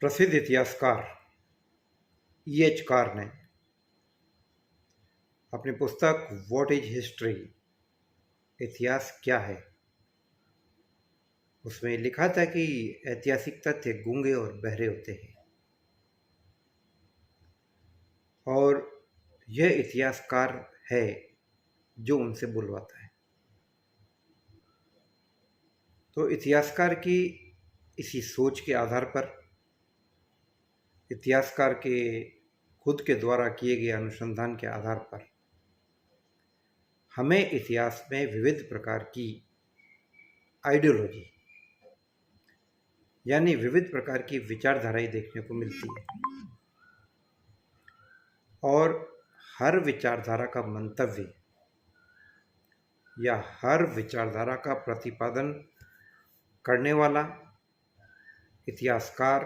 प्रसिद्ध इतिहासकार E.H. Car ने अपनी पुस्तक व्हाट इज हिस्ट्री, इतिहास क्या है, उसमें लिखा था कि ऐतिहासिक तथ्य गूंगे और बहरे होते हैं और यह इतिहासकार है जो उनसे बुलवाता है। तो इतिहासकार की इसी सोच के आधार पर, इतिहासकार के खुद के द्वारा किए गए अनुसंधान के आधार पर हमें इतिहास में विविध प्रकार की आइडियोलॉजी यानी विविध प्रकार की विचारधाराएं देखने को मिलती है और हर विचारधारा का मंतव्य या हर विचारधारा का प्रतिपादन करने वाला इतिहासकार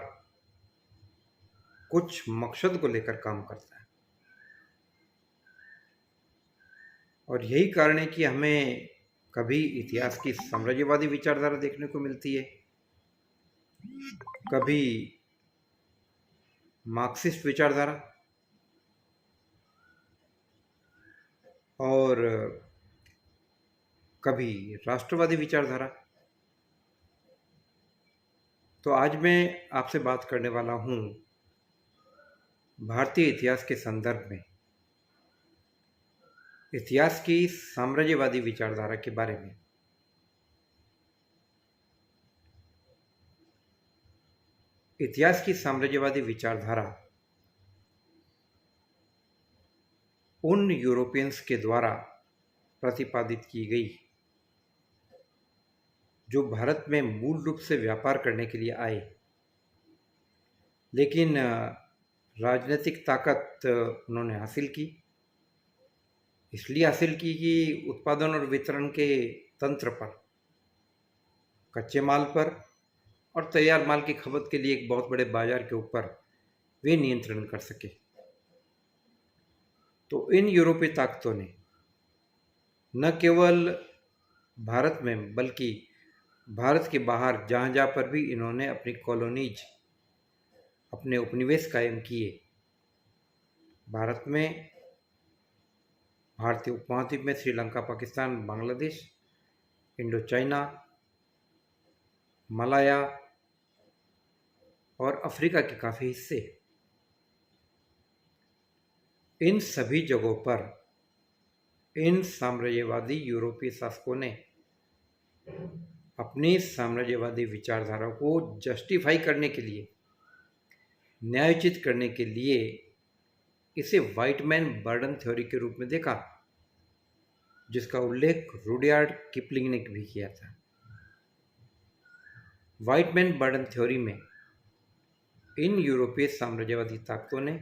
कुछ मकसद को लेकर काम करता है। और यही कारण है कि हमें कभी इतिहास की साम्राज्यवादी विचारधारा देखने को मिलती है, कभी मार्क्सिस्ट विचारधारा और कभी राष्ट्रवादी विचारधारा। तो आज मैं आपसे बात करने वाला हूँ भारतीय इतिहास के संदर्भ में इतिहास की साम्राज्यवादी विचारधारा के बारे में। इतिहास की साम्राज्यवादी विचारधारा उन यूरोपियंस के द्वारा प्रतिपादित की गई जो भारत में मूल रूप से व्यापार करने के लिए आए, लेकिन राजनीतिक ताकत उन्होंने हासिल की। इसलिए हासिल की कि उत्पादन और वितरण के तंत्र पर, कच्चे माल पर और तैयार माल की खपत के लिए एक बहुत बड़े बाजार के ऊपर वे नियंत्रण कर सके। तो इन यूरोपीय ताकतों ने न केवल भारत में बल्कि भारत के बाहर जहाँ जहाँ पर भी इन्होंने अपनी कॉलोनीज, अपने उपनिवेश कायम किए, भारत में, भारतीय उपमहाद्वीप में श्रीलंका, पाकिस्तान, बांग्लादेश, इंडो चाइना, मलाया और अफ्रीका के काफ़ी हिस्से, इन सभी जगहों पर इन साम्राज्यवादी यूरोपीय शासकों ने अपनी साम्राज्यवादी विचारधारा को जस्टिफाई करने के लिए, न्यायोचित करने के लिए इसे व्हाइट मैन बर्डन थ्योरी के रूप में देखा, जिसका उल्लेख रुडयार्ड किपलिंग ने भी किया था। व्हाइट मैन बर्डन थ्योरी में इन यूरोपीय साम्राज्यवादी ताकतों ने,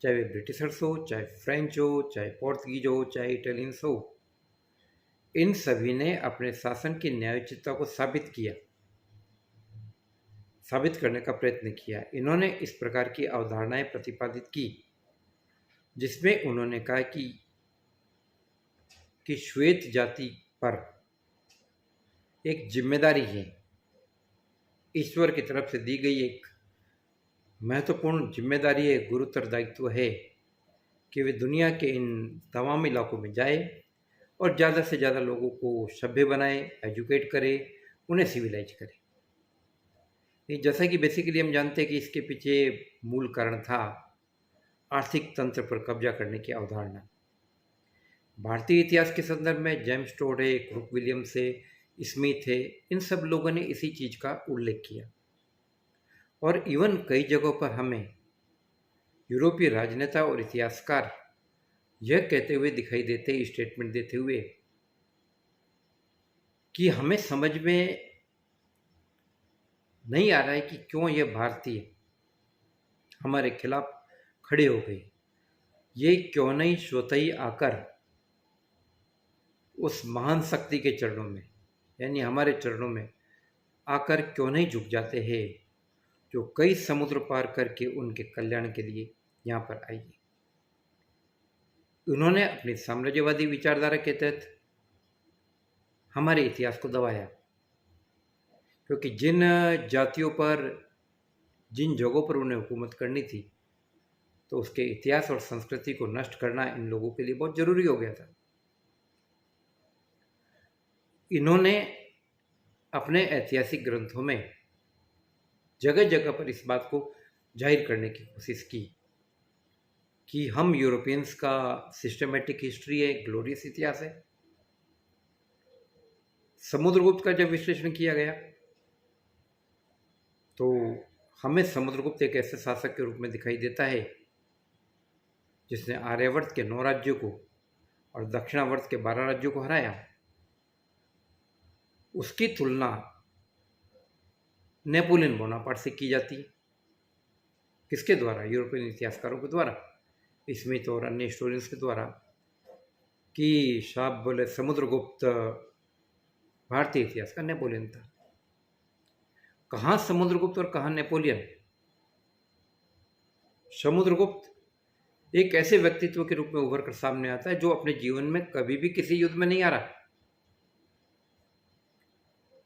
चाहे वे ब्रिटिशर्स हो, चाहे फ्रेंच हो, चाहे पोर्तुगीज हो, चाहे इटालियंस हो, इन सभी ने अपने शासन की न्यायोचितता को साबित किया, साबित करने का प्रयत्न किया। इन्होंने इस प्रकार की अवधारणाएं प्रतिपादित की जिसमें उन्होंने कहा कि श्वेत जाति पर एक जिम्मेदारी है, ईश्वर की तरफ से दी गई एक महत्वपूर्ण जिम्मेदारी है, गुरुतर दायित्व है कि वे दुनिया के इन तमाम इलाकों में जाए और ज़्यादा से ज़्यादा लोगों को सभ्य बनाए, एजुकेट करे, उन्हें सिविलाइज करे। जैसा कि बेसिकली हम जानते हैं कि इसके पीछे मूल कारण था आर्थिक तंत्र पर कब्जा करने की अवधारणा। भारतीय इतिहास के संदर्भ में जेम्स टोड है, क्रुक विलियम्स है, स्मिथ है, इन सब लोगों ने इसी चीज़ का उल्लेख किया। और इवन कई जगहों पर हमें यूरोपीय राजनेता और इतिहासकार यह कहते हुए दिखाई देते, स्टेटमेंट देते हुए कि हमें समझ में नहीं आ रहा है कि क्यों यह भारतीय हमारे खिलाफ खड़े हो गए। ये क्यों नहीं स्वतः ही आकर उस महान शक्ति के चरणों में, यानी हमारे चरणों में आकर क्यों नहीं झुक जाते हैं, जो कई समुद्र पार करके उनके कल्याण के लिए यहाँ पर आई है। उन्होंने अपनी साम्राज्यवादी विचारधारा के तहत हमारे इतिहास को दबाया, क्योंकि जिन जातियों पर, जिन जगहों पर उन्हें हुकूमत करनी थी, तो उसके इतिहास और संस्कृति को नष्ट करना इन लोगों के लिए बहुत ज़रूरी हो गया था। इन्होंने अपने ऐतिहासिक ग्रंथों में जगह जगह पर इस बात को जाहिर करने की कोशिश की कि हम यूरोपियंस का सिस्टमेटिक हिस्ट्री है, ग्लोरियस इतिहास है। समुद्रगुप्त का जब विश्लेषण किया गया तो हमें समुद्रगुप्त एक ऐसे शासक के रूप में दिखाई देता है जिसने आर्यावर्त के 9 राज्यों को और दक्षिणावर्त के 12 राज्यों को हराया। उसकी तुलना नेपोलियन बोनापार्ट से की जाती है। किसके द्वारा? यूरोपियन इतिहासकारों के द्वारा, स्मिथ और अन्य हिस्टोरियंस के द्वारा, कि साहब बोले समुद्रगुप्त भारतीय इतिहास का नेपोलियन था। कहाँ समुद्रगुप्त और कहाँ नेपोलियन? समुद्रगुप्त एक ऐसे व्यक्तित्व के रूप में उभर कर सामने आता है जो अपने जीवन में कभी भी किसी युद्ध में नहीं हारा,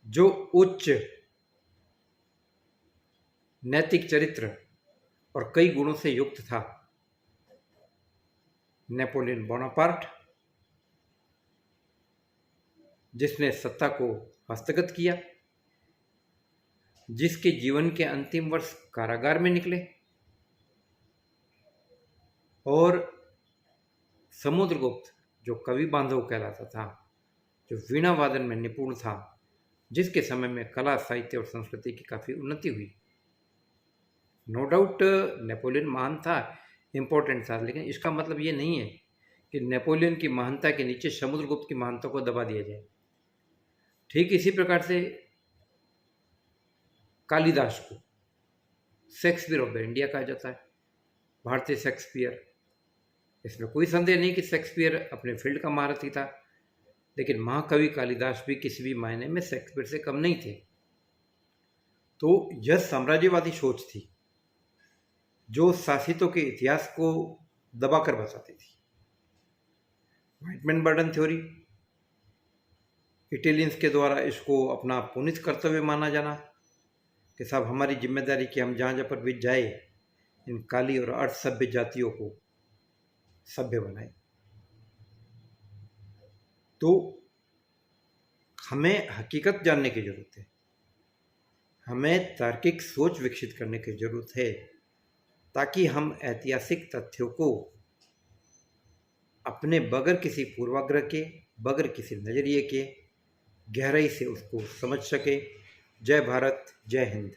जो उच्च नैतिक चरित्र और कई गुणों से युक्त था। नेपोलियन बोनापार्ट, जिसने सत्ता को हस्तगत किया, जिसके जीवन के अंतिम वर्ष कारागार में निकले, और समुद्रगुप्त जो कवि बांधव कहलाता था, जो वीणा वादन में निपुण था, जिसके समय में कला, साहित्य और संस्कृति की काफ़ी उन्नति हुई। नो डाउट नेपोलियन महान था, इम्पोर्टेंट था, लेकिन इसका मतलब ये नहीं है कि नेपोलियन की महानता के नीचे समुद्रगुप्त की महानता को दबा दिया जाए। ठीक इसी प्रकार से कालिदास को शेक्सपियर ऑफ द इंडिया कहा जाता है, भारतीय शेक्सपियर। इसमें कोई संदेह नहीं कि शेक्सपियर अपने फील्ड का महारथी था, लेकिन महाकवि कालिदास भी किसी भी मायने में शेक्सपियर से कम नहीं थे। तो यह साम्राज्यवादी सोच थी जो शासितों के इतिहास को दबाकर बताती थी। व्हाइटमैन बर्डन थ्योरी, इटालियंस के द्वारा इसको अपना पुनीत कर्तव्य माना जाना कि साहब हमारी जिम्मेदारी कि हम जहाँ जहाँ पर भी जाए इन काली और अर्ध सभ्य जातियों को सभ्य बनाए। तो हमें हकीकत जानने की जरूरत है, हमें तार्किक सोच विकसित करने की जरूरत है, ताकि हम ऐतिहासिक तथ्यों को अपने बगैर किसी पूर्वाग्रह के, बगैर किसी नज़रिए के गहराई से उसको समझ सके। जय भारत, जय हिंद।